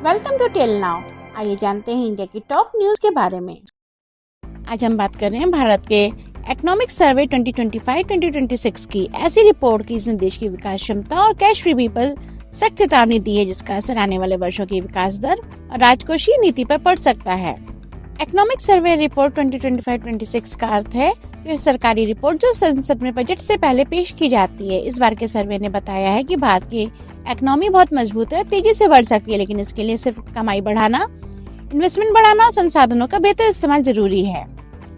Welcome to tell now. आइए जानते हैं इंडिया की टॉप न्यूज के बारे में। आज हम बात कर रहे हैं भारत के इकोनॉमिक सर्वे 2025-2026 की। ऐसी रिपोर्ट की इसने देश की विकास क्षमता और कैश फ्रीबी पर सख्त चेतावनी दी है, जिसका असर आने वाले वर्षों की विकास दर और राजकोषीय नीति पर पड़ सकता है। इकोनॉमिक सर्वे रिपोर्ट 2025-26 का अर्थ है कि सरकारी रिपोर्ट जो संसद में बजट से पहले पेश की जाती है। इस बार के सर्वे ने बताया है कि भारत की इकोनॉमी बहुत मजबूत है, तेजी से बढ़ सकती है, लेकिन इसके लिए सिर्फ कमाई बढ़ाना, इन्वेस्टमेंट बढ़ाना और संसाधनों का बेहतर इस्तेमाल जरूरी है।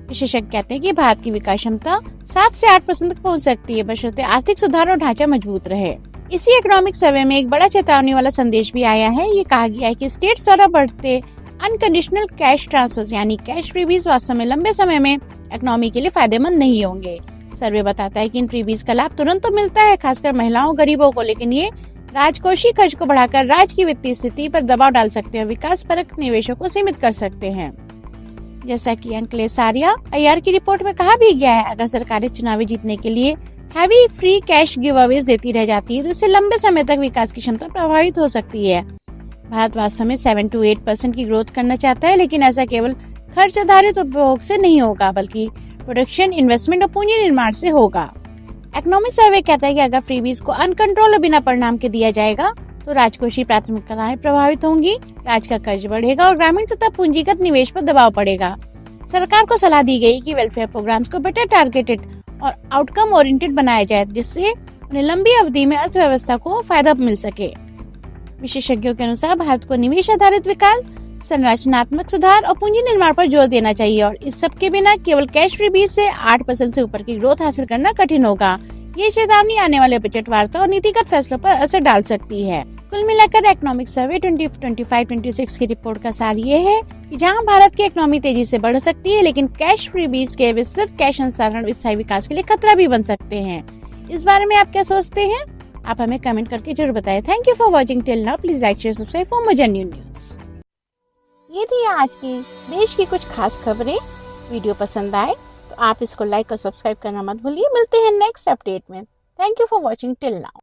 विशेषज्ञ कहते हैं कि भारत की विकास क्षमता 7 से 8% तक पहुंच सकती है, बशर्ते आर्थिक सुधार और ढांचा मजबूत रहे। इसी इकोनॉमिक सर्वे में एक बड़ा चेतावनी वाला संदेश भी आया है। ये कहा गया है कि स्टेट्स द्वारा बढ़ते अनकंडीशनल कैश ट्रांसफर्स यानी कैश फ्रीबीज वास्तव में लंबे समय में इकोनॉमी के लिए फायदेमंद नहीं होंगे। सर्वे बताता है कि इन फ्रीबीज का लाभ तुरंत तो मिलता है, खासकर महिलाओं और गरीबों को, लेकिन ये राजकोषीय खर्च को बढ़ाकर राज्य की वित्तीय स्थिति पर दबाव डाल सकते हैं और विकास परक निवेशों को सीमित कर सकते हैं। जैसा कि अंकलेश आर्या IR की रिपोर्ट में कहा भी गया है, अगर सरकारें चुनावी जीतने के लिए heavy free cash give Awez देती रह जाती है तो इससे लंबे समय तक विकास की क्षमता प्रभावित हो सकती है। भारत वास्तव में 7 to 8% की ग्रोथ करना चाहता है, लेकिन ऐसा केवल खर्च आधारित उपभोग से नहीं होगा, बल्कि प्रोडक्शन, इन्वेस्टमेंट और पूंजी निर्माण से होगा। इकोनॉमिक सर्वे कहता है कि अगर फ्रीबीज को अनकंट्रोल और बिना परिणाम के दिया जाएगा तो राजकोषीय प्राथमिकताएं प्रभावित होंगी, राज्य का कर्ज बढ़ेगा और ग्रामीण तथा पूंजीगत निवेश पर दबाव पड़ेगा। सरकार को सलाह दी गई कि वेलफेयर प्रोग्राम्स को बेटर टारगेटेड और आउटकम ओरिएंटेड बनाया जाए, जिससे उन्हें लंबी अवधि में अर्थव्यवस्था को फायदा मिल सके। विशेषज्ञों के अनुसार भारत को निवेश आधारित विकास, संरचनात्मक सुधार और पूंजी निर्माण पर जोर देना चाहिए, और इस सब के बिना केवल कैश फ्रीबीज से 8% से ऊपर की ग्रोथ हासिल करना कठिन होगा। ये चेतावनी आने वाले बजट वार्ता और नीतिगत फैसलों पर असर डाल सकती है। कुल मिलाकर इकोनॉमिक सर्वे 2025-26 की रिपोर्ट का सार ये है कि जहां भारत की इकोनॉमी तेजी से बढ़ सकती है, लेकिन कैश फ्रीबीज के विस्तृत कैश संसाधन स्थायी विकास के लिए खतरा भी बन सकते हैं। इस बारे में आप क्या सोचते हैं? आप हमें कमेंट करके जरूर बताएं। Thank you for watching till now. Please like, share, subscribe for more genuine news. ये थी आज की देश की कुछ खास खबरें। वीडियो पसंद आए तो आप इसको लाइक और सब्सक्राइब करना मत भूलिए। मिलते हैं नेक्स्ट अपडेट में। Thank you for watching till now.